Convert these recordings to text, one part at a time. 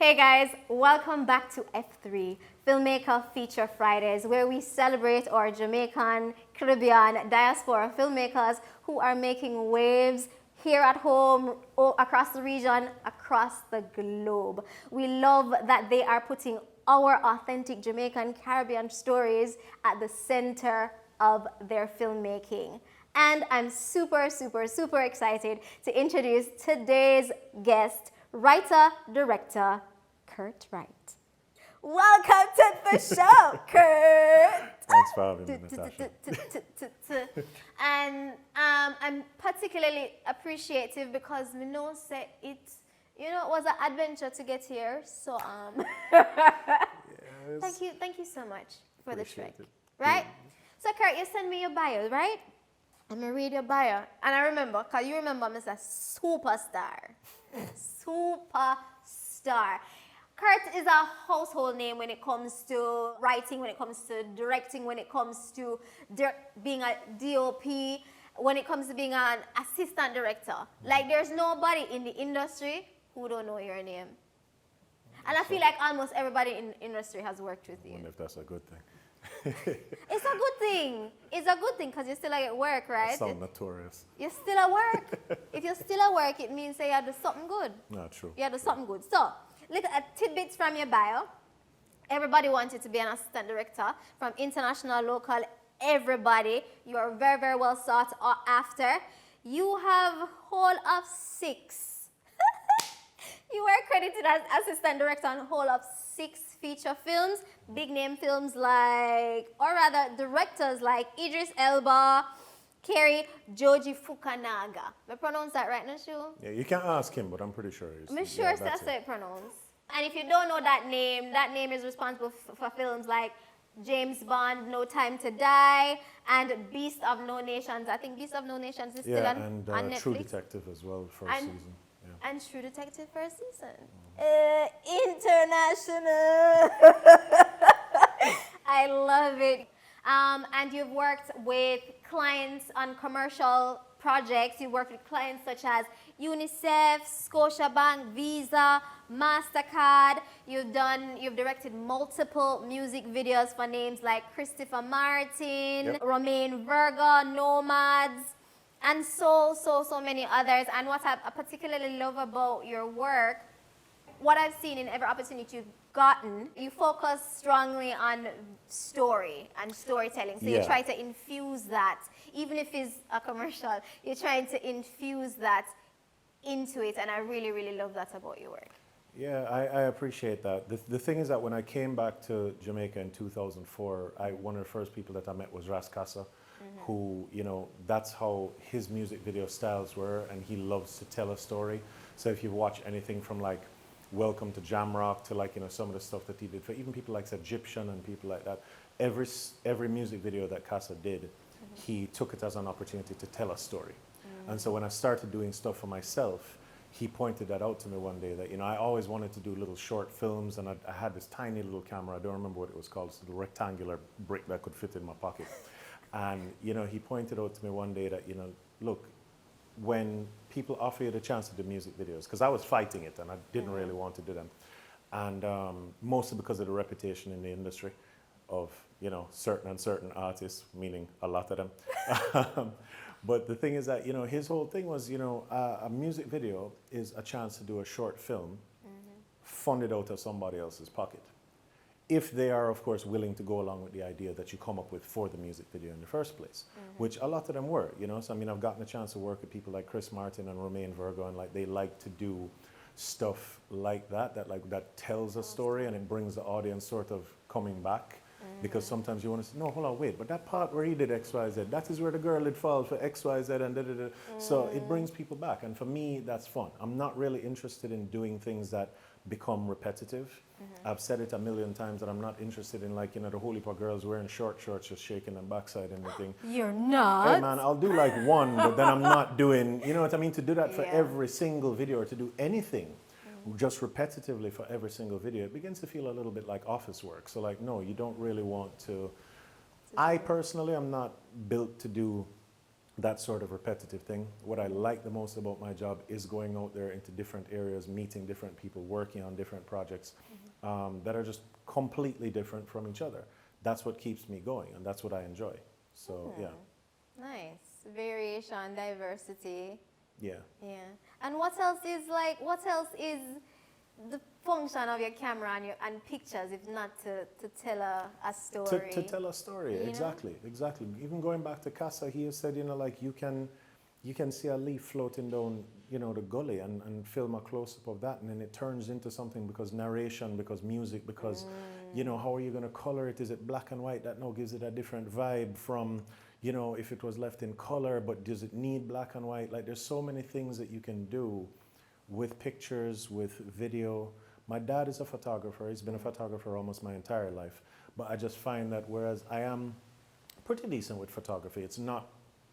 Hey guys, welcome back to F3, Filmmaker Feature Fridays, where we celebrate our Jamaican, Caribbean, diaspora filmmakers who are making waves here at home, across the region, across the globe. We love that they are putting our authentic Jamaican, Caribbean stories at the center of their filmmaking. And I'm super excited to introduce today's guest, writer, director, Kurt Wright. Welcome to the show, Kurt. Thanks for having me, Natasha. And I'm particularly appreciative because we know say it was an adventure to get here. So Yes. thank you so much for the trek. Appreciate it. Right? So Kurt, you send me your bio, right? I'm gonna read your bio. And I remember, because you remember me as a superstar. Superstar. Kurt is a household name when it comes to writing, when it comes to directing, when it comes to being a DOP, when it comes to being an assistant director. Like, there's nobody in the industry who don't know your name. And I feel like almost everybody in the industry has worked with you. I wonder if that's a good thing. It's a good thing. It's a good thing because you're still at work, right? Sound notorious. You're still at work. If you're still at work, it means that you have to do something good. Not true. You have to do something good. So, look at tidbits from your bio. Everybody wanted to be an assistant director, from international, local, everybody. You are very well sought after. You have whole of 6. You were credited as assistant director on whole of 6 feature films, big name films like, or rather directors like Idris Elba, Kerry, Joji Fukunaga. I pronounce that right, Nashu? Yeah, you can ask him, but I'm pretty sure he's. I'm sure yeah, that's it. how it pronounced. And if you don't know that name is responsible for films like James Bond, No Time to Die, and Beast of No Nations. I think Beast of No Nations is still on Netflix. True Detective as well for a season. Yeah. And True Detective for a season. International. I love it. And you've worked with clients on commercial projects. You worked with clients such as UNICEF, Scotiabank, Visa, MasterCard. You've directed multiple music videos for names like Christopher Martin, Romain Virgo, Nomads, and so many others. And what I particularly love about your work, what I've seen in every opportunity you've gotten, you focus strongly on story and storytelling. So you try to infuse that, even if it's a commercial, you're trying to infuse that into it. And I really love that about your work. Yeah, I appreciate that. The thing is that when I came back to Jamaica in 2004, one of the first people that I met was Ras Casa, who, that's how his music video styles were, and he loves to tell a story. So if you watch anything from like Welcome to Jamrock to like, some of the stuff that he did for even people like Egyptian and people like that, every music video that Casa did, he took it as an opportunity to tell a story. And so when I started doing stuff for myself, he pointed that out to me one day that, I always wanted to do little short films, and I had this tiny little camera. I don't remember what it was called. It's a little rectangular brick that could fit in my pocket. And, he pointed out to me one day that, look, when people offer you the chance to do music videos, because I was fighting it and I didn't really want to do them. And mostly because of the reputation in the industry of, certain artists, meaning a lot of them. But the thing is that, his whole thing was, a music video is a chance to do a short film funded out of somebody else's pocket. If they are, of course, willing to go along with the idea that you come up with for the music video in the first place, which a lot of them were, So, I've gotten a chance to work with people like Chris Martin and Romain Virgo, and they like to do stuff like that tells a story and it brings the audience sort of coming back. Because sometimes you want to say, no, hold on, wait, but that part where he did X, Y, Z, that is where the girl did fall for X, Y, Z, and da-da-da. So it brings people back. And for me, that's fun. I'm not really interested in doing things that become repetitive. I've said it a million times that I'm not interested in, the whole heap of girls wearing short shorts just shaking their backside and everything. You're not? Hey, man, I'll do one, but then I'm not doing, you know what I mean? To do that for every single video or to do anything just repetitively for every single video, it begins to feel a little bit like office work. So no, you don't really want to. I personally am not built to do that sort of repetitive thing. What I like the most about my job is going out there into different areas, meeting different people, working on different projects that are just completely different from each other. That's what keeps me going, and that's what I enjoy. So, yeah. Nice. Variation, diversity. Yeah. Yeah. And what else is the function of your camera and pictures if not to tell a story? To tell a story, exactly. Even going back to Casa, he has said, like you can see a leaf floating down, the gully and film a close-up of that, and then it turns into something because narration, because music, because, how are you going to color it? Is it black and white? That now gives it a different vibe from, if it was left in color, but does it need black and white? Like, there's so many things that you can do with pictures, with video. My dad is a photographer. He's been a photographer almost my entire life. But I just find that whereas I am pretty decent with photography,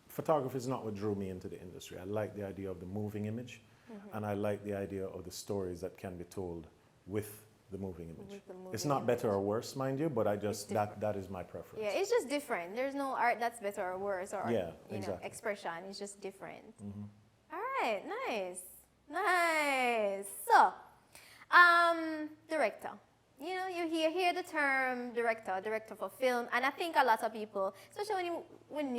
photography is not what drew me into the industry. I like the idea of the moving image, and I like the idea of the stories that can be told with the moving image. It's not better or worse, mind you, but I just, that is my preference. Yeah, it's just different. There's no art that's better or worse, or exactly. expression. It's just different. All right, nice. So, director. You hear the term director for film, and I think a lot of people, especially when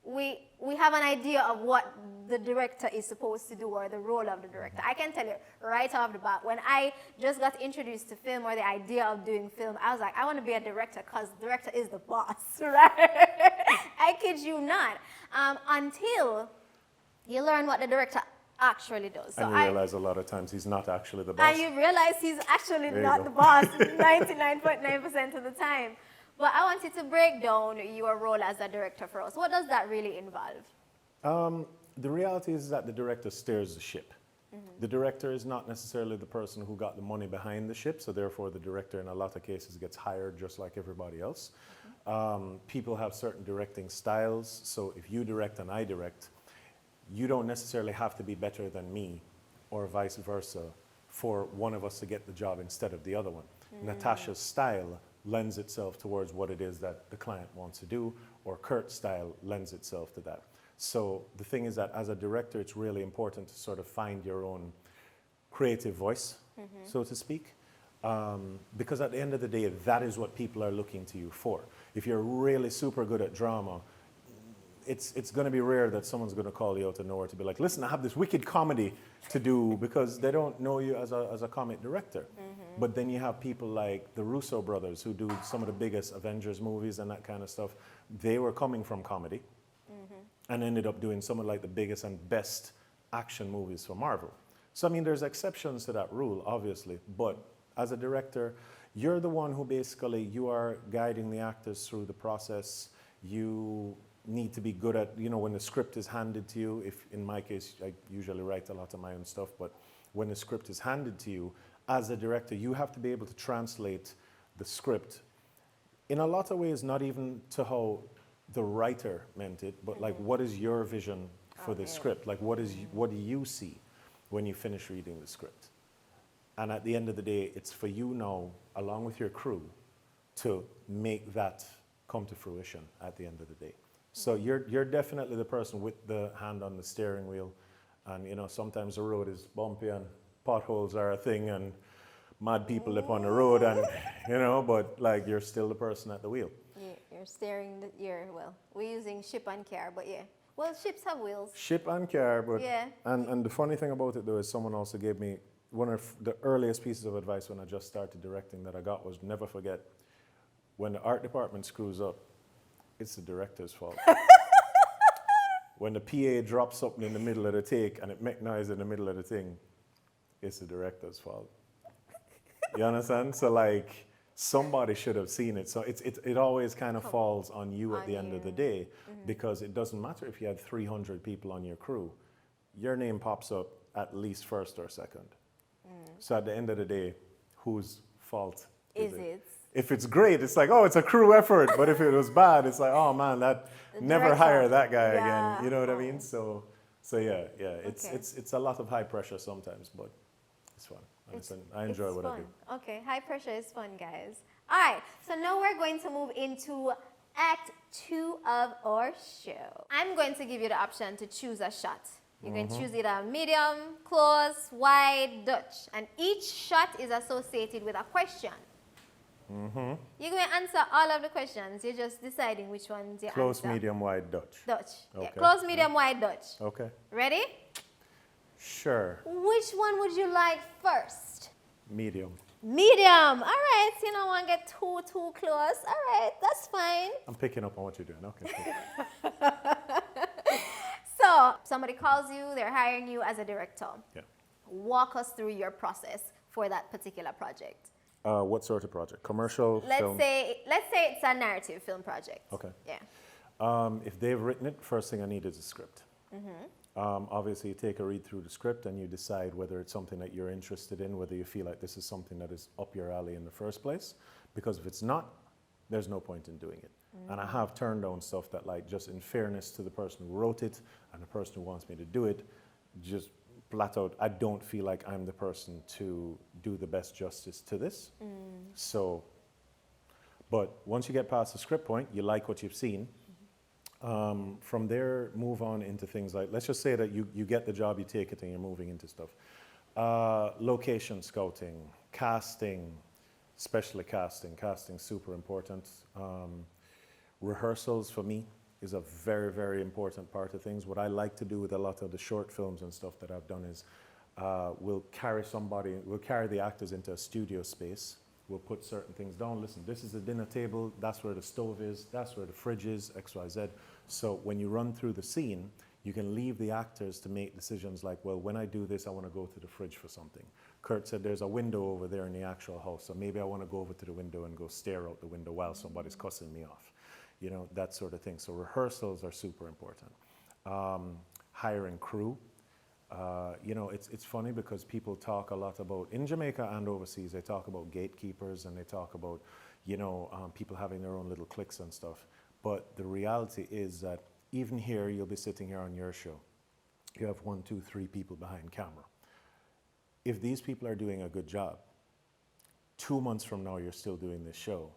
we have an idea of what the director is supposed to do or the role of the director. I can tell you right off the bat, when I just got introduced to film or the idea of doing film, I was like, I want to be a director because director is the boss, right? I kid you not. Until you learn what the director actually does. So and you realize a lot of times he's not actually the boss. And you realize he's actually not the boss 99.9% of the time. But I wanted to break down your role as a director for us. What does that really involve? The reality is that the director steers the ship. The director is not necessarily the person who got the money behind the ship, so therefore the director in a lot of cases gets hired just like everybody else. People have certain directing styles, so if you direct and I direct, you don't necessarily have to be better than me or vice versa for one of us to get the job instead of the other one. Natasha's style lends itself towards what it is that the client wants to do, or Kurt's style lends itself to that. So the thing is that as a director, it's really important to sort of find your own creative voice, so to speak, because at the end of the day, that is what people are looking to you for. If you're really super good at drama, it's going to be rare that someone's going to call you out of nowhere to be like, listen, I have this wicked comedy to do, because they don't know you as a comic director. But then you have people like the Russo brothers who do some of the biggest Avengers movies and that kind of stuff. They were coming from comedy and ended up doing some of like the biggest and best action movies for Marvel. So I mean, there's exceptions to that rule, obviously, but as a director, you're the one who basically, you are guiding the actors through the process. You need to be good at, when the script is handed to you, if in my case, I usually write a lot of my own stuff, but when the script is handed to you, as a director, you have to be able to translate the script in a lot of ways, not even to how the writer meant it, but like, what is your vision for the script? Like, what do you see when you finish reading the script? And at the end of the day, it's for you now, along with your crew, to make that come to fruition at the end of the day. So you're definitely the person with the hand on the steering wheel. And sometimes the road is bumpy and potholes are a thing and mad people live on the road, and but like, you're still the person at the wheel. Yeah, you're steering we're using ship and car, but yeah. Well, ships have wheels. Ship and car, but yeah. And the funny thing about it though is someone also gave me one of the earliest pieces of advice when I just started directing that I got was, never forget, when the art department screws up, it's the director's fault. When the PA drops something in the middle of the take and it makes noise in the middle of the thing, it's the director's fault. You understand? So like, somebody should have seen it. So it always kind of falls on you at the end of the day, because it doesn't matter if you had 300 people on your crew. Your name pops up at least first or second. So at the end of the day, whose fault is it? If it's great, it's like, oh, it's a crew effort. But if it was bad, it's like, oh man, never hire that guy again. You know what I mean? So yeah. It's a lot of high pressure sometimes, but it's fun. I enjoy what I do. Okay, high pressure is fun, guys. All right, so now we're going to move into Act 2 of our show. I'm going to give you the option to choose a shot. You can choose either medium, close, wide, Dutch. And each shot is associated with a question. You can answer all of the questions. You're just deciding which ones you Close, answer. medium, wide, Dutch. Dutch. Okay. Yeah, close, medium, wide, Dutch. Okay. Ready? Sure. Which one would you like first? Medium. Medium. All right. You don't want to get too close. All right. That's fine. I'm picking up on what you're doing. Okay. Cool. So, somebody calls you, they're hiring you as a director. Yeah. Walk us through your process for that particular project. What sort of project? Commercial, film? Let's say it's a narrative film project. Okay. Yeah. If they've written it, first thing I need is a script. Obviously, you take a read through the script and you decide whether it's something that you're interested in, whether you feel like this is something that is up your alley in the first place. Because if it's not, there's no point in doing it. And I have turned down stuff that, like, just in fairness to the person who wrote it and the person who wants me to do it, just flat out, I don't feel like I'm the person to do the best justice to this. So, but once you get past the script point, you like what you've seen. From there, move on into things like, let's just say that you get the job, you take it, and you're moving into stuff. Location scouting, casting, especially casting. Casting's super important. Rehearsals for me is a very, very important part of things. What I like to do with a lot of the short films and stuff that I've done is we'll carry the actors into a studio space. We'll put certain things down. Listen, this is the dinner table. That's where the stove is. That's where the fridge is, X, Y, Z. So when you run through the scene, you can leave the actors to make decisions like, well, when I do this, I want to go to the fridge for something. Kurt said there's a window over there in the actual house, so maybe I want to go over to the window and go stare out the window while somebody's cussing me off. You know, that sort of thing. So rehearsals are super important. Hiring crew. You know, it's funny because people talk a lot about, in Jamaica and overseas, they talk about gatekeepers and they talk about, you know, people having their own little cliques and stuff. But the reality is that even here, you'll be sitting here on your show. You have 1, 2, 3 people behind camera. If these people are doing a good job, 2 months from now, you're still doing this show.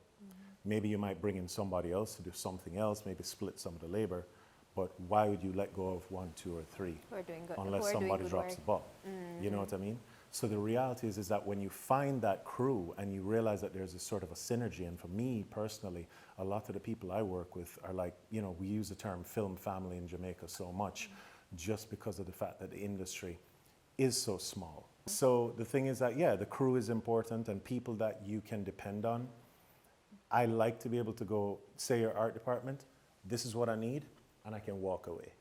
Maybe you might bring in somebody else to do something else, maybe split some of the labor. But why would you let go of 1, 2, or 3 unless somebody drops the ball? You know what I mean? So the reality is that when you find that crew and you realize that there's a sort of a synergy, and for me personally, a lot of the people I work with are like, you know, we use the term film family in Jamaica so much just because of the fact that the industry is so small. So the thing is that, yeah, the crew is important and people that you can depend on. I like to be able to go, say your art department, this is what I need, and I can walk away.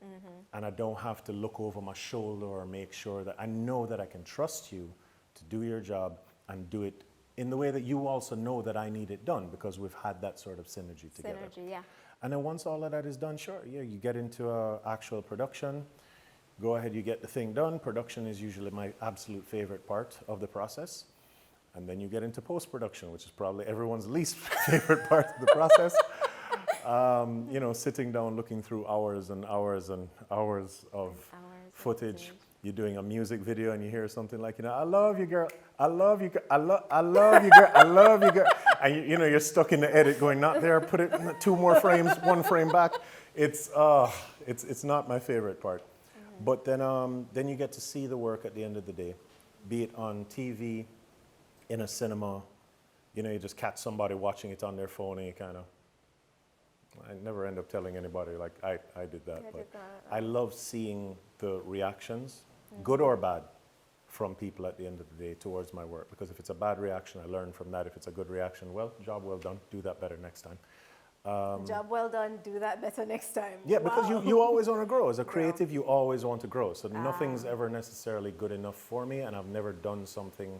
And I don't have to look over my shoulder or make sure that I know that I can trust you to do your job and do it in the way that you also know that I need it done, because we've had that sort of synergy together. Synergy, yeah. And then once all of that is done, sure, yeah, you get into actual production, go ahead, you get the thing done. Production is usually my absolute favorite part of the process. And then you get into post-production, which is probably everyone's least favorite part of the process. You know, sitting down, looking through hours and hours and hours of footage. You're doing a music video and you hear something like, you know, I love you, girl. I love you, girl. I love you, girl. I love you, girl. And you know, you're stuck in the edit going, not there, put it 2 more frames, 1 frame back. It's not my favorite part. But then you get to see the work at the end of the day, be it on TV, in a cinema. You know, you just catch somebody watching it on their phone and you kind of, I never end up telling anybody like I did that, but I love seeing the reactions, good or bad, from people at the end of the day towards my work. Because if it's a bad reaction, I learn from that. If it's a good reaction, well, job well done, do that better next time. Job well done, do that better next time. Yeah, because you always want to grow. As a creative, you always want to grow. So nothing's ever necessarily good enough for me, and I've never done something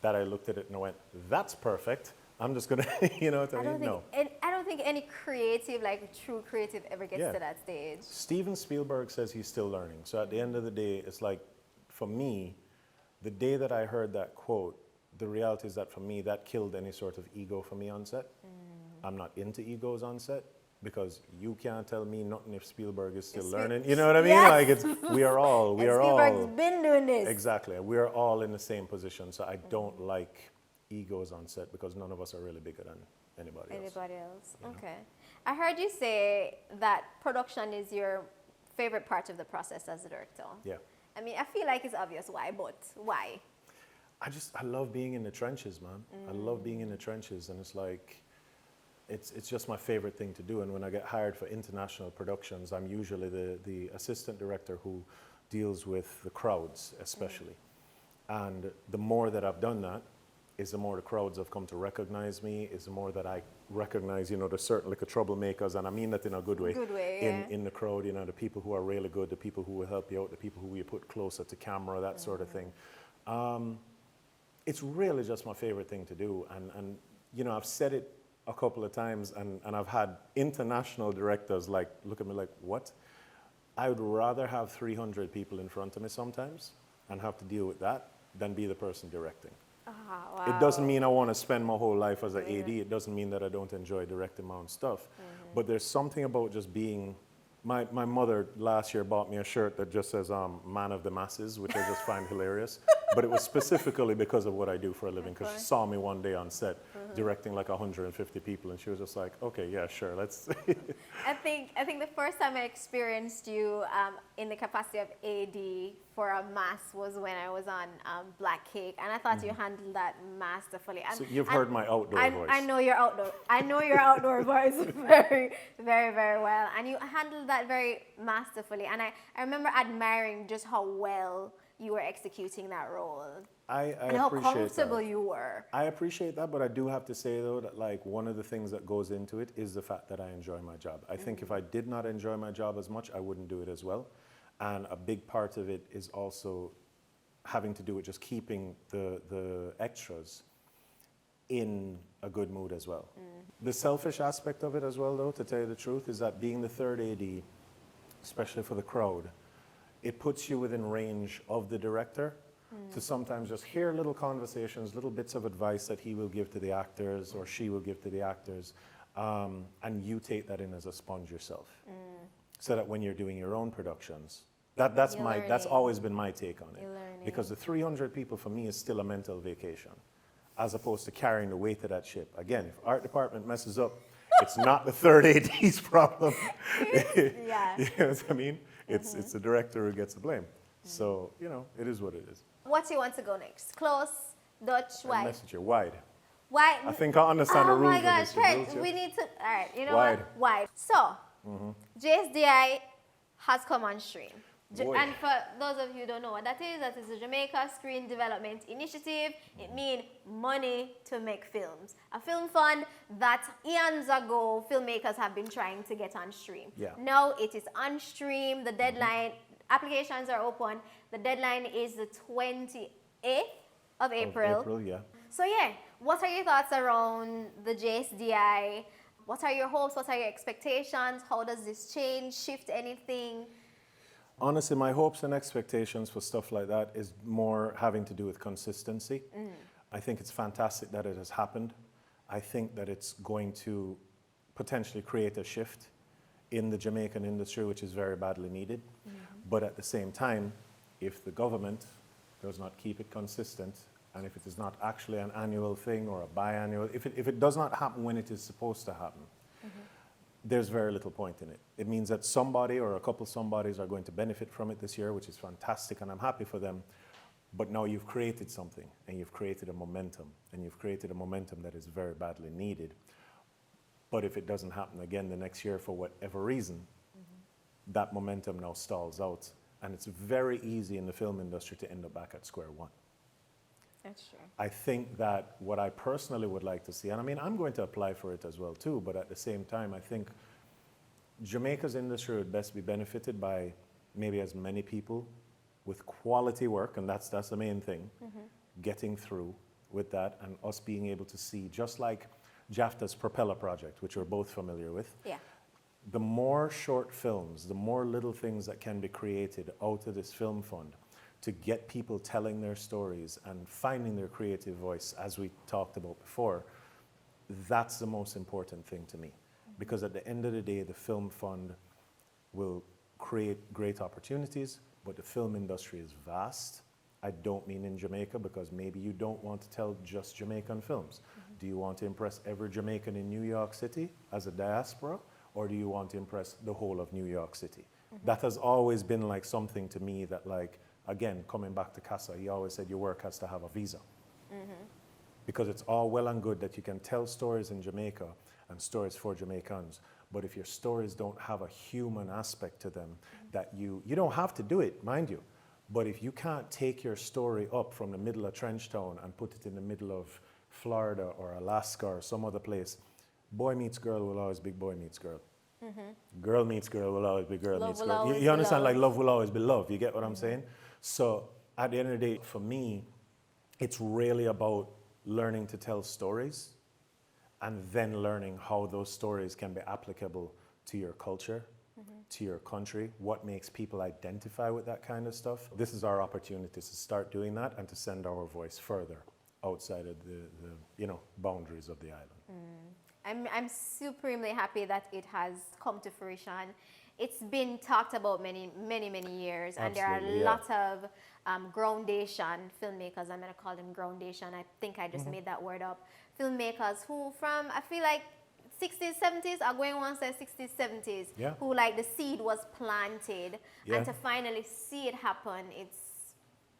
that I looked at it and went, that's perfect. I'm just going to, you know what I mean? No. I don't think any creative, like true creative, ever gets to that stage. Steven Spielberg says he's still learning. So at the end of the day, it's like, for me, the day that I heard that quote, the reality is that for me, that killed any sort of ego for me on set. I'm not into egos on set, because you can't tell me nothing if Spielberg is still learning. You know what I mean? Yes. Like we are all. Spielberg's been doing this. Exactly. We are all in the same position. So I don't like egos on set, because none of us are really bigger than anybody else. Okay. I heard you say that production is your favorite part of the process as a director. Yeah. I mean, I feel like it's obvious why, but why? I love being in the trenches, man. I love being in the trenches, and it's like, it's just my favorite thing to do. And when I get hired for international productions, I'm usually the assistant director who deals with the crowds, especially. And the more that I've done that, is the more the crowds have come to recognize me, is the more that I recognize, you know, there's certain like troublemakers, and I mean that in a good way. Good way, yeah. In the crowd, you know, the people who are really good, the people who will help you out, the people who you put closer to camera, that sort of thing. It's really just my favorite thing to do. And you know, I've said it a couple of times, and I've had international directors like look at me like, what? I would rather have 300 people in front of me sometimes and have to deal with that than be the person directing. Wow. It doesn't mean I want to spend my whole life as an AD. It doesn't mean that I don't enjoy directing my own stuff. But there's something about just being... My mother last year bought me a shirt that just says man of the masses, which I just find hilarious. But it was specifically because of what I do for a living, because she saw me one day on set directing like 150 people, and she was just like, okay, yeah, sure, let's... I think the first time I experienced you in the capacity of AD for a mass was when I was on Black Cake, and I thought you handled that masterfully. And, So you've heard my outdoor voice. I know your outdoor. I know your outdoor voice very, very, very well, and you handled that very masterfully. And I remember admiring just how well you were executing that role. I and how appreciate comfortable that. you were. I appreciate that, but I do have to say though that like one of the things that goes into it is the fact that I enjoy my job. I think if I did not enjoy my job as much, I wouldn't do it as well. And a big part of it is also having to do with just keeping the extras in a good mood as well. The selfish aspect of it as well though, to tell you the truth, is that being the third AD, especially for the crowd, it puts you within range of the director to sometimes just hear little conversations, little bits of advice that he will give to the actors or she will give to the actors, and you take that in as a sponge yourself. So that when you're doing your own productions, that's always been my take on it. Because the 300 people for me is still a mental vacation, as opposed to carrying the weight of that ship. Again, if art department messes up, it's not the third AD's problem. Yeah. You know what I mean? It's the director who gets the blame. So, you know, it is what it is. What do you want to go next? Close, Dutch, wide? Messenger, wide. Wide. I think I understand the rules. Oh my gosh, of this. right. We need to, all right, you know Wide. what? Wide. So, JSDI has come on stream. Boy. And for those of you who don't know what that is the Jamaica Screen Development Initiative. It means money to make films. A film fund that eons ago filmmakers have been trying to get on stream. Yeah. Now it is on stream. The deadline, applications are open. The deadline is the 28th of April. April, yeah. So yeah, what are your thoughts around the JSDI? What are your hopes? What are your expectations? How does this change, shift anything? Honestly, my hopes and expectations for stuff like that is more having to do with consistency. I think it's fantastic that it has happened. I think that it's going to potentially create a shift in the Jamaican industry, which is very badly needed. But at the same time, if the government does not keep it consistent, and if it is not actually an annual thing or a biannual, if it does not happen when it is supposed to happen, there's very little point in it. It means that somebody or a couple somebodies are going to benefit from it this year, which is fantastic, and I'm happy for them. But now you've created something, and you've created a momentum, and you've created a momentum that is very badly needed. But if it doesn't happen again the next year for whatever reason, that momentum now stalls out, and it's very easy in the film industry to end up back at square one. That's true. I think that what I personally would like to see, and I mean, I'm going to apply for it as well too, but at the same time, I think Jamaica's industry would best be benefited by maybe as many people with quality work, and that's the main thing, getting through with that, and us being able to see, just like JAFTA's Propeller project, which we're both familiar with. Yeah. The more short films, the more little things that can be created out of this film fund to get people telling their stories and finding their creative voice, as we talked about before, that's the most important thing to me. Because at the end of the day, the film fund will create great opportunities, but the film industry is vast. I don't mean in Jamaica, because maybe you don't want to tell just Jamaican films. Do you want to impress every Jamaican in New York City as a diaspora? or do you want to impress the whole of New York City? That has always been like something to me that, like, again, coming back to Casa, he always said your work has to have a visa. Because it's all well and good that you can tell stories in Jamaica and stories for Jamaicans, but if your stories don't have a human aspect to them, that you don't have to do it, mind you, but if you can't take your story up from the middle of Trenchtown and put it in the middle of Florida or Alaska or some other place, boy meets girl will always be boy meets girl. Girl meets girl will always be girl Love meets will girl. always You be understand? love. Like love will always be love. You get what I'm saying? So at the end of the day, for me, it's really about learning to tell stories and then learning how those stories can be applicable to your culture, to your country, what makes people identify with that kind of stuff. This is our opportunity to start doing that and to send our voice further outside of the boundaries of the island. I'm supremely happy that it has come to fruition. It's been talked about many years, and there are Absolutely, a yeah. lot of groundation filmmakers. I'm going to call them groundation. I think I just made that word up. Filmmakers who from, I feel like, 60s, 70s, are going on say 60s, 70s, Yeah. who like the seed was planted, Yeah. and to finally see it happen,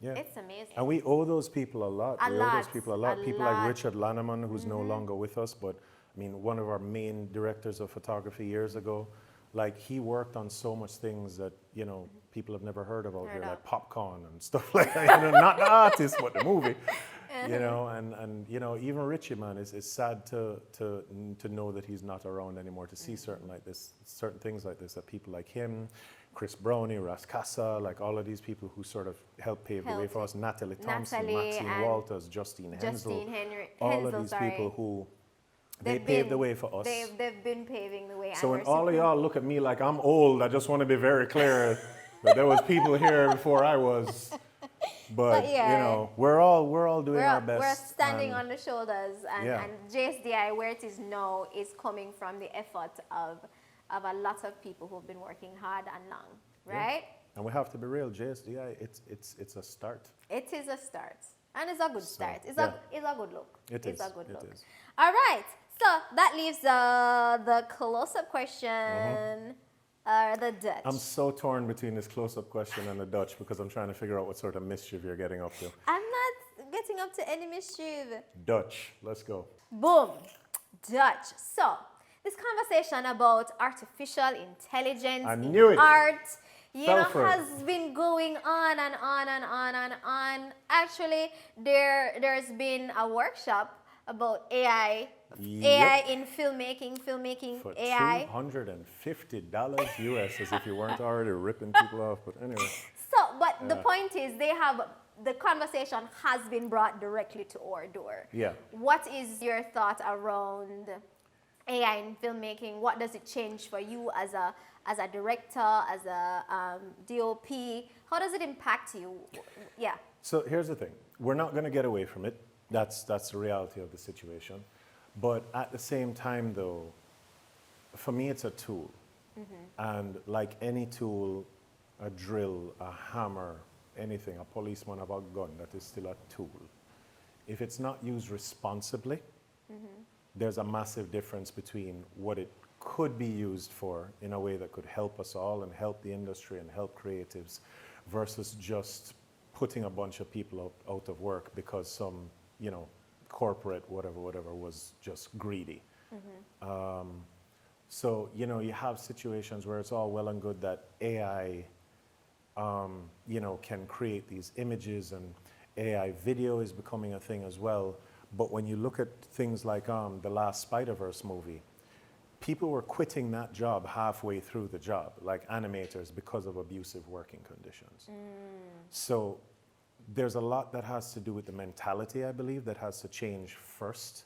Yeah. it's amazing. And we owe those people a lot. A We owe lot, those people a lot. a People lot. like Richard Lanneman, who's no longer with us, but I mean, one of our main directors of photography years ago, like he worked on so much things that, people have never heard about here, like Popcorn and stuff like that. Not the artist, but the movie. And even Richie, man, it's sad to know that he's not around anymore, to see certain things like this, that people like him, Chris Brownie, Ras Casa, like all of these people who sort of helped pave the way for us, Natalie Thompson, Maxine and Walters, Justine Hensel, all Hensel, of these sorry. people who, they They've paved been- the way for us. They've been paving the way. So and when we're all of super- y'all look at me like I'm old, I just want to be very clear that there was people here before I was. But yeah. we're all doing our best. We're standing and on the shoulders, and, Yeah. and JSDI, where it is now, is coming from the effort of a lot of people who've been working hard and long, right? And we have to be real, JSDI, it's a start. It is a start, and it's a good start. It's a good look. It it's is, a good it look. is. All right, so that leaves the close-up question. The Dutch. I'm so torn between this close-up question and the Dutch because I'm trying to figure out what sort of mischief you're getting up to. I'm not getting up to any mischief. Dutch, let's go. Boom, Dutch. So, this conversation about artificial intelligence I in knew it. art, Fell for it. has been going on and on and on and on. Actually, there's been a workshop about AI, AI in filmmaking For AI. $250 US, as if you weren't already ripping people off, but anyway. So, but the point is, the conversation has been brought directly to our door. Yeah. What is your thought around AI in filmmaking? What does it change for you as a director, as a DOP? How does it impact you? Yeah. So here's the thing. We're not going to get away from it. That's the reality of the situation. But at the same time, though, for me, it's a tool. And like any tool, a drill, a hammer, anything, a policeman have a gun, that is still a tool. If it's not used responsibly, there's a massive difference between what it could be used for in a way that could help us all and help the industry and help creatives versus just putting a bunch of people out of work because some, corporate whatever was just greedy. So, you have situations where it's all well and good that AI, can create these images, and AI video is becoming a thing as well. But when you look at things like the last Spider-Verse movie, people were quitting that job halfway through the job, like animators, because of abusive working conditions. So there's a lot that has to do with the mentality, I believe, that has to change first.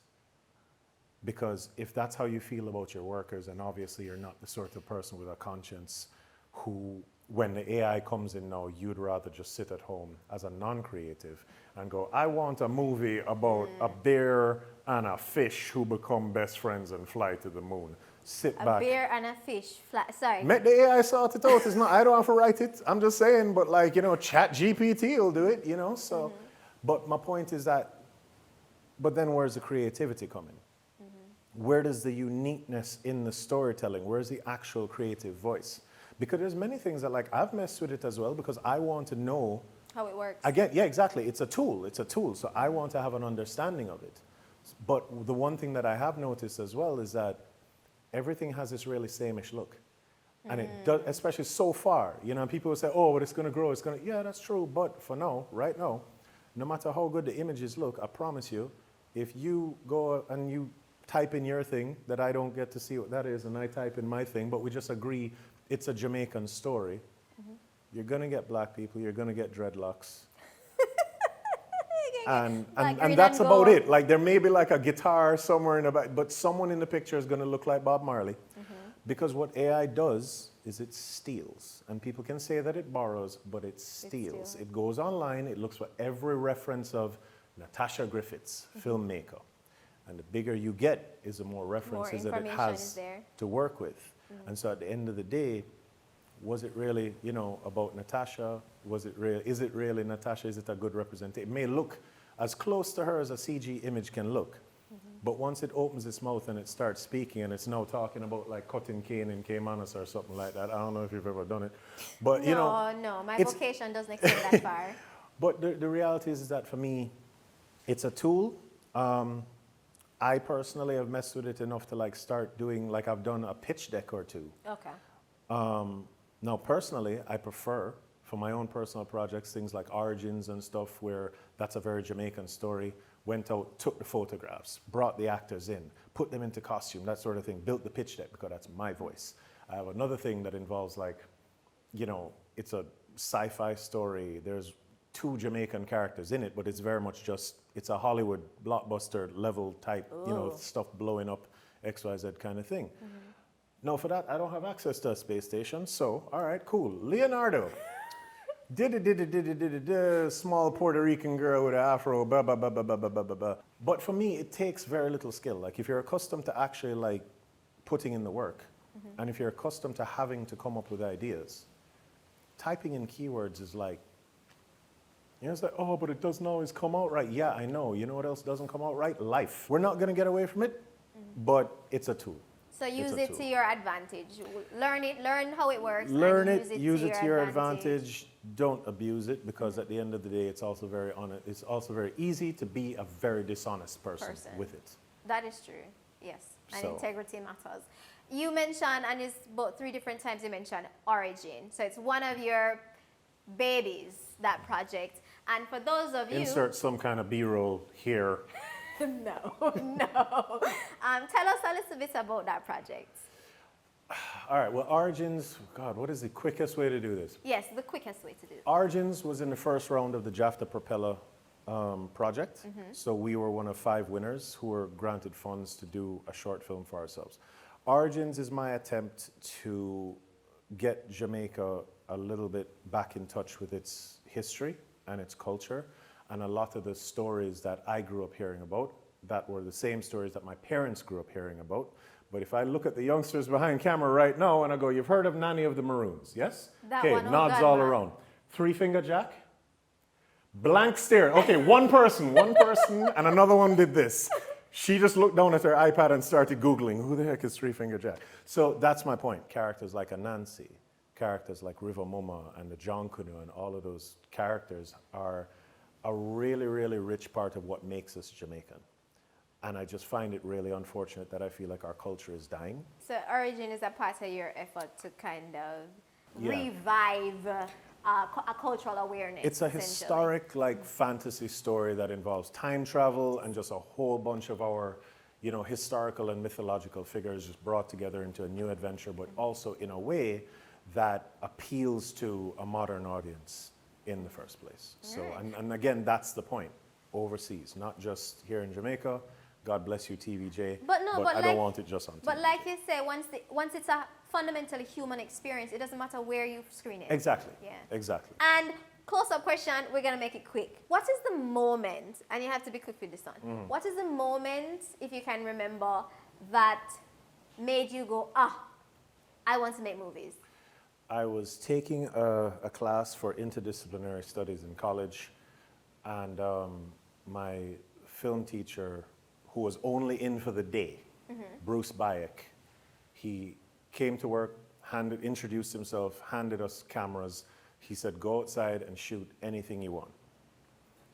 Because if that's how you feel about your workers, and obviously you're not the sort of person with a conscience who, when the AI comes in now, you'd rather just sit at home as a non-creative and go, I want a movie about a bear and a fish who become best friends and fly to the moon. Sit A back. bear and a fish. Sorry. Make the AI sort it out. It's not, I don't have to write it. I'm just saying, but Chat GPT will do it, so. But my point is that, but then where's the creativity coming? where does the uniqueness in the storytelling, where's the actual creative voice? Because there's many things that, like, I've messed with it as well because I want to know how it works. again. Yeah, exactly. It's a tool. So I want to have an understanding of it. But the one thing that I have noticed as well is that everything has this really same-ish look. And it does, especially so far. You know, people will say, oh, but it's going to grow. It's going to, yeah, that's true. But for now, right now, no matter how good the images look, I promise you, if you go and you type in your thing that I don't get to see what that is, and I type in my thing, but we just agree it's a Jamaican story, you're going to get black people, you're going to get dreadlocks. And that's about it. Like, there may be like a guitar somewhere in the back, but someone in the picture is going to look like Bob Marley. Because what AI does is it steals. And people can say that it borrows, but it steals. It goes online, it looks for every reference of Natasha Griffiths, filmmaker. And the bigger you get is the more references that it has to work with. And so at the end of the day, was it really, you know, about Natasha? Was it real? Is it really Natasha? Is it a good representation? It may look as close to her as a CG image can look. But once it opens its mouth and it starts speaking and it's now talking about like cutting cane in Caymanas or something like that. I don't know if you've ever done it. But, you know. No, my vocation doesn't extend that far. But the reality is that for me, it's a tool. I personally have messed with it enough to like start doing, like I've done a pitch deck or two. Okay. Now, personally, I prefer, for my own personal projects, things like Origins and stuff, where that's a very Jamaican story. Went out, took the photographs, brought the actors in, put them into costume, that sort of thing, built the pitch deck because that's my voice. I have another thing that involves, like, you know, it's a sci-fi story. There's 2 Jamaican characters in it, but it's very much just, it's a Hollywood blockbuster level type, you know, stuff blowing up, XYZ kind of thing. Now, for that, I don't have access to a space station, so, all right, cool. Leonardo. Small Puerto Rican girl with an afro, blah, blah, blah, blah, blah, blah, blah, blah. But for me, it takes very little skill. Like, if you're accustomed to actually, like, putting in the work, and if you're accustomed to having to come up with ideas, typing in keywords is like, you know, it's like, oh, but it doesn't always come out right. Yeah, I know. You know what else doesn't come out right? Life. We're not going to get away from it, but it's a tool. So use it to your advantage. Learn it, learn how it works. Learn it, use it to your advantage. Don't abuse it, because at the end of the day, it's also very honest. It's also very easy to be a very dishonest person with it. That is true. Yes, and integrity matters. You mentioned, and it's about 3 different times you mentioned Origin. So it's one of your babies, that project. And for those of you, insert some kind of B-roll here. No. Tell us a little bit about that project. All right, well, Origins, God, what is the quickest way to do this? Yes, the quickest way to do it. Origins was in the first round of the JAFTA Propeller project. So we were one of 5 winners who were granted funds to do a short film for ourselves. Origins is my attempt to get Jamaica a little bit back in touch with its history and its culture, and a lot of the stories that I grew up hearing about that were the same stories that my parents grew up hearing about. But if I look at the youngsters behind camera right now and I go, you've heard of Nanny of the Maroons, yes? Okay, nods all around. 3-finger Jack? Blank stare. Okay, one person, and another one did this. She just looked down at her iPad and started Googling, who the heck is 3-finger Jack? So that's my point. Characters like Anansi, characters like River Muma and the John Canoe, and all of those characters are a really, really rich part of what makes us Jamaican. And I just find it really unfortunate that I feel like our culture is dying. So Origin is a part of your effort to kind of revive a cultural awareness. It's a historic, like, fantasy story that involves time travel and just a whole bunch of our, you know, historical and mythological figures just brought together into a new adventure, but also in a way that appeals to a modern audience in the first place. So, and again, that's the point. Overseas, not just here in Jamaica. God bless you, TVJ. But I don't want it just on TV. But like you say, once it's a fundamentally human experience, it doesn't matter where you screen it. Exactly. Yeah. Exactly. And close-up question, we're going to make it quick. What is the moment, and you have to be quick with this one, what is the moment, if you can remember, that made you go, I want to make movies? I was taking a class for interdisciplinary studies in college, and my film teacher, who was only in for the day, Bruce Bayek. He came to work, introduced himself, handed us cameras. He said, go outside and shoot anything you want.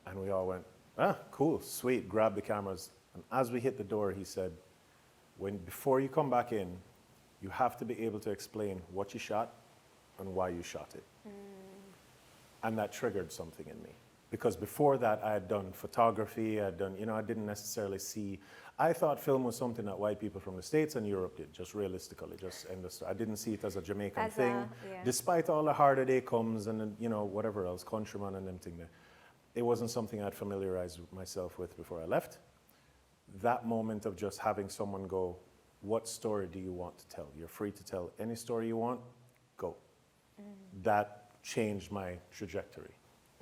And we all went, cool, sweet, grab the cameras. And as we hit the door, he said, before you come back in, you have to be able to explain what you shot and why you shot it. And that triggered something in me. Because before that, I had done photography, I didn't necessarily see, I thought film was something that white people from the States and Europe did, just realistically, just end the story. I didn't see it as a Jamaican thing, despite all the harder day comes and, whatever else, Countryman and them thing there. It wasn't something I'd familiarized myself with before I left. That moment of just having someone go, what story do you want to tell? You're free to tell any story you want, go. That changed my trajectory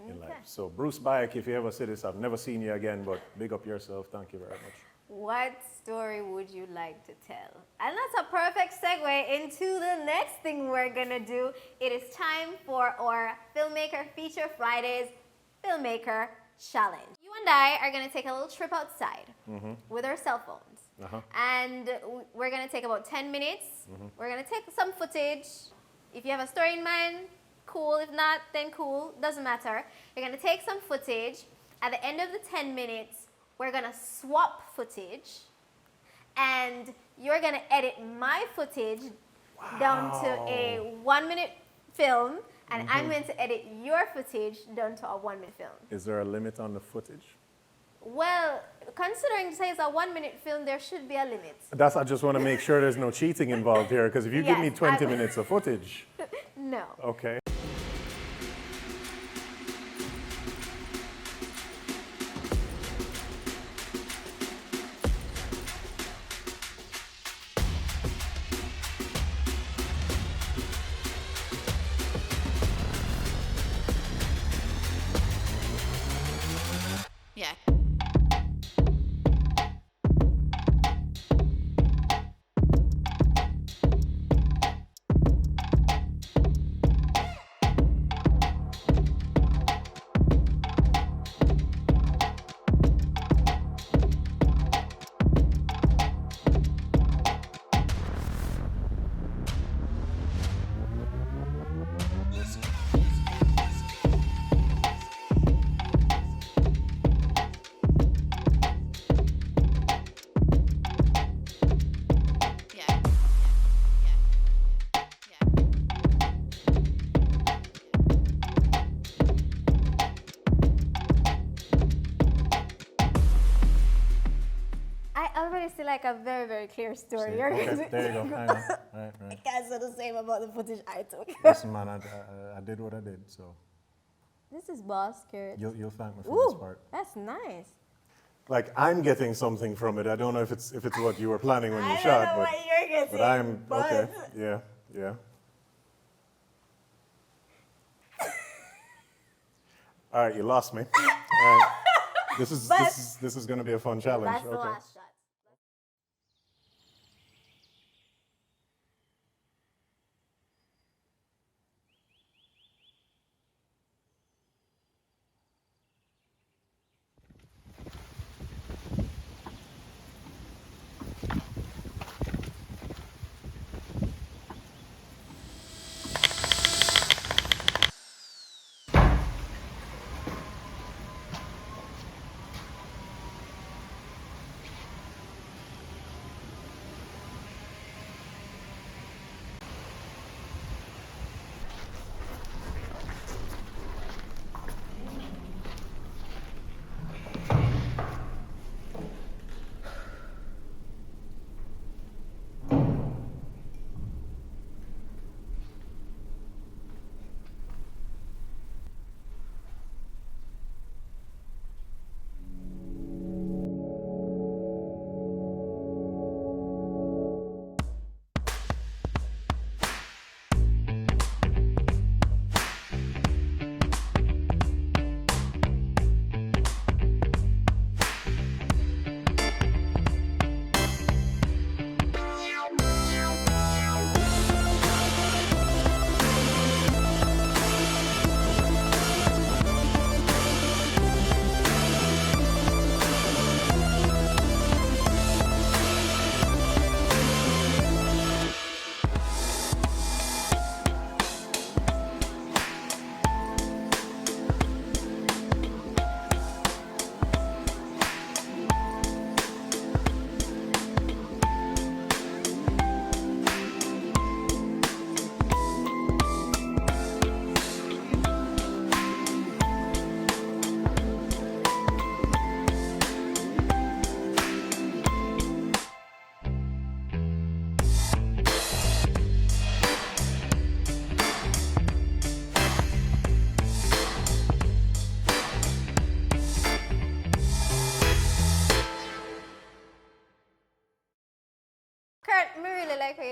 in life. So Bruce Bayek, if you ever see this, I've never seen you again, but big up yourself. Thank you very much. What story would you like to tell? And that's a perfect segue into the next thing we're gonna do. It is time for our Filmmaker Feature Fridays Filmmaker Challenge. You and I are gonna take a little trip outside with our cell phones. And we're gonna take about 10 minutes. We're gonna take some footage. If you have a story in mind, cool. If not, then cool. Doesn't matter. You're gonna take some footage. At the end of the 10 minutes, we're gonna swap footage. And you're gonna edit my footage down to a 1-minute film. And I'm going to edit your footage down to a 1-minute film. Is there a limit on the footage? Well, considering say it's a 1-minute film, there should be a limit. I just want to make sure there's no cheating involved here, because if you give me 20 minutes of footage. No. Okay. Yeah. I see like a very, very clear story. See, okay, there you go. I know. Right. You guys are the same about the footage I took. Listen, man, I did what I did, so. This is boss carrot. You'll thank me for this part. That's nice. Like, I'm getting something from it. I don't know if it's what you were planning when you shot. I don't know what you're getting. But I'm, okay, yeah. All right, you lost me. All right. This is going to be a fun challenge. That's the last shot.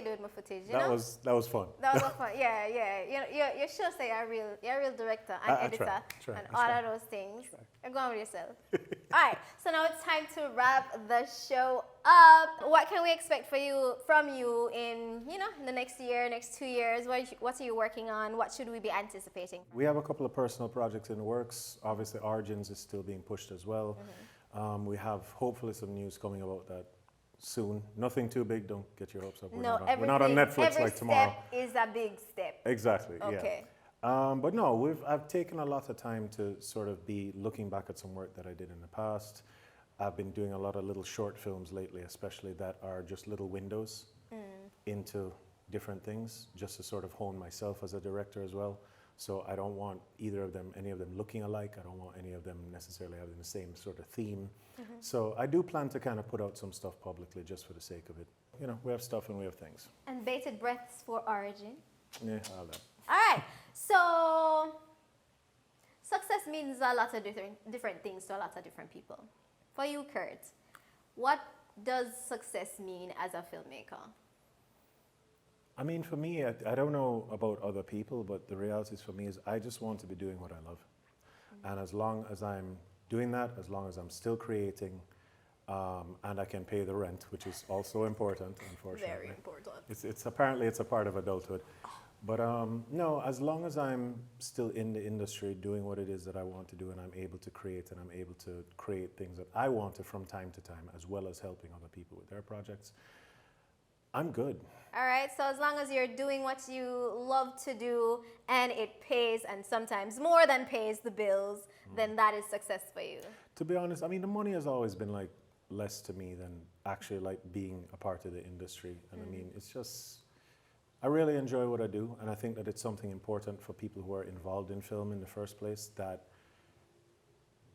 do with my footage, you That know? was fun. That was fun. Yeah, yeah. You should say you're a real director and editor try, and I all try. of those things. You're going with yourself. All right. So now it's time to wrap the show up. What can we expect from you in the next year, next 2 years? What are you working on? What should we be anticipating? We have a couple of personal projects in the works. Obviously, Origins is still being pushed as well. We have hopefully some news coming about that soon. Nothing too big. Don't get your hopes up. We're not on Netflix like tomorrow. Every step is a big step. Exactly. Okay. Yeah. But no, I've taken a lot of time to sort of be looking back at some work that I did in the past. I've been doing a lot of little short films lately, especially that are just little windows into different things, just to sort of hone myself as a director as well. So I don't want any of them looking alike. I don't want any of them necessarily having the same sort of theme. So I do plan to kind of put out some stuff publicly just for the sake of it. We have stuff and we have things. And bated breaths for Origin. Yeah, all that. All right. So success means a lot of different things to a lot of different people. For you, Kurt, what does success mean as a filmmaker? I mean, for me, I don't know about other people, but the reality is for me is I just want to be doing what I love. And as long as I'm doing that, as long as I'm still creating, and I can pay the rent, which is also important, unfortunately. Very important. It's apparently it's a part of adulthood. But no, as long as I'm still in the industry doing what it is that I want to do, and I'm able to create, and I'm able to create things that I want to from time to time, as well as helping other people with their projects, I'm good. All right, so as long as you're doing what you love to do and it pays, and sometimes more than pays the bills, then that is success for you. To be honest, I mean, the money has always been like less to me than actually like being a part of the industry. And I mean, it's just, I really enjoy what I do. And I think that it's something important for people who are involved in film in the first place, that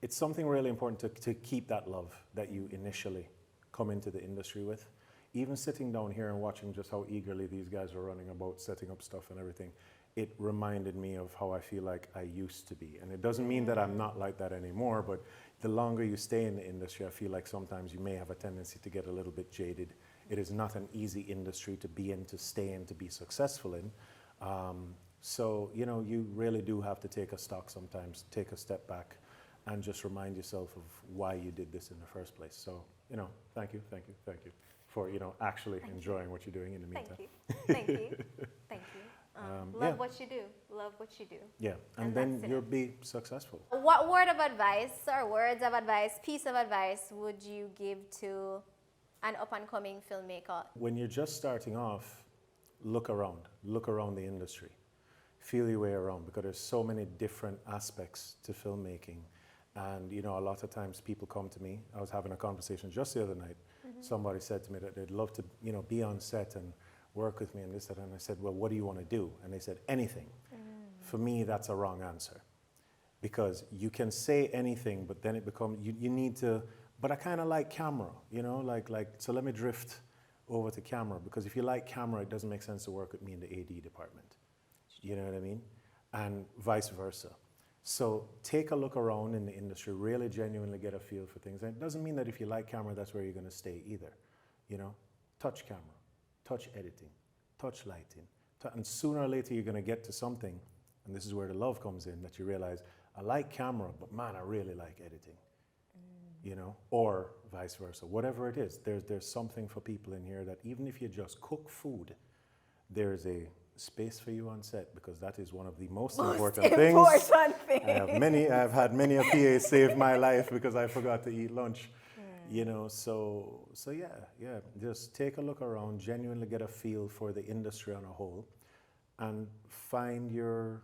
it's something really important to keep that love that you initially come into the industry with. Even sitting down here and watching just how eagerly these guys are running about setting up stuff and everything, it reminded me of how I feel like I used to be. And it doesn't mean that I'm not like that anymore, but the longer you stay in the industry, I feel like sometimes you may have a tendency to get a little bit jaded. It is not an easy industry to be in, to stay in, to be successful in. So, you really do have to take a stock sometimes, take a step back, and just remind yourself of why you did this in the first place. So, thank you for, actually enjoying what you're doing in the meantime. Thank you. Love what you do. Love what you do. Yeah, and then you'll be successful. What word of advice or words of advice, piece of advice would you give to an up-and-coming filmmaker? When you're just starting off, look around the industry. Feel your way around, because there's so many different aspects to filmmaking. And, a lot of times people come to me. I was having a conversation just the other night. Somebody said to me that they'd love to, be on set and work with me and this, and I said, well, what do you want to do? And they said, anything. For me, that's a wrong answer. Because you can say anything, but then it becomes, you need to, but I kind of like camera, so let me drift over to camera, because if you like camera, it doesn't make sense to work with me in the AD department. You know what I mean? And vice versa. So take a look around in the industry, really genuinely get a feel for things. And it doesn't mean that if you like camera, that's where you're going to stay either. Touch camera, touch editing, touch lighting. And sooner or later, you're going to get to something, and this is where the love comes in, that you realize, I like camera, but man, I really like editing. Or vice versa. Whatever it is, there's something for people in here that even if you just cook food, there's a space for you on set, because that is one of the most important things. I've had many a PA save my life because I forgot to eat lunch. So yeah, just take a look around, genuinely get a feel for the industry on a whole, and find your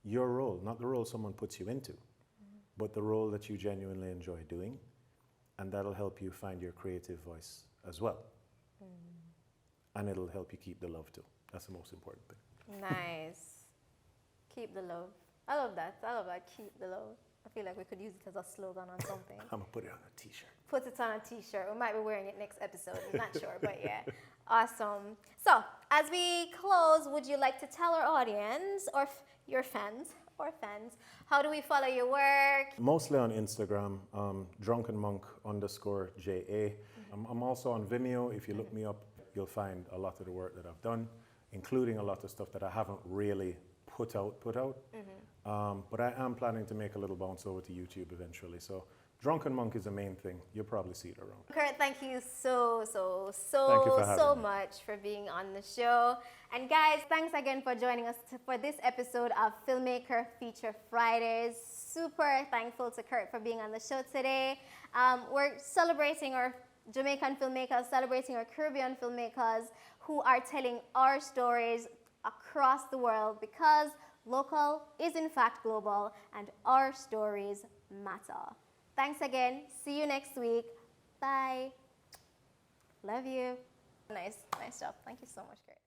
role, not the role someone puts you into, but the role that you genuinely enjoy doing, and that'll help you find your creative voice as well. And it'll help you keep the love too. That's the most important thing. Nice. Keep the love. I love that. Keep the love. I feel like we could use it as a slogan on something. I'm going to put it on a t-shirt. Put it on a t-shirt. We might be wearing it next episode. I'm not sure, but yeah. Awesome. So, as we close, would you like to tell our audience, or your fans, how do we follow your work? Mostly on Instagram, drunkenmonk_JA. I'm also on Vimeo. If you look me up, you'll find a lot of the work that I've done, including a lot of stuff that I haven't really put out. But I am planning to make a little bounce over to YouTube eventually. So Drunken Monk is the main thing. You'll probably see it around. Kurt, thank you so much for being on the show. And guys, thanks again for joining us for this episode of Filmmaker Feature Fridays. Super thankful to Kurt for being on the show today. We're celebrating our Jamaican filmmakers, celebrating our Caribbean filmmakers who are telling our stories across the world, because local is in fact global and our stories matter. Thanks again. See you next week. Bye. Love you. Nice job. Thank you so much, Kurt.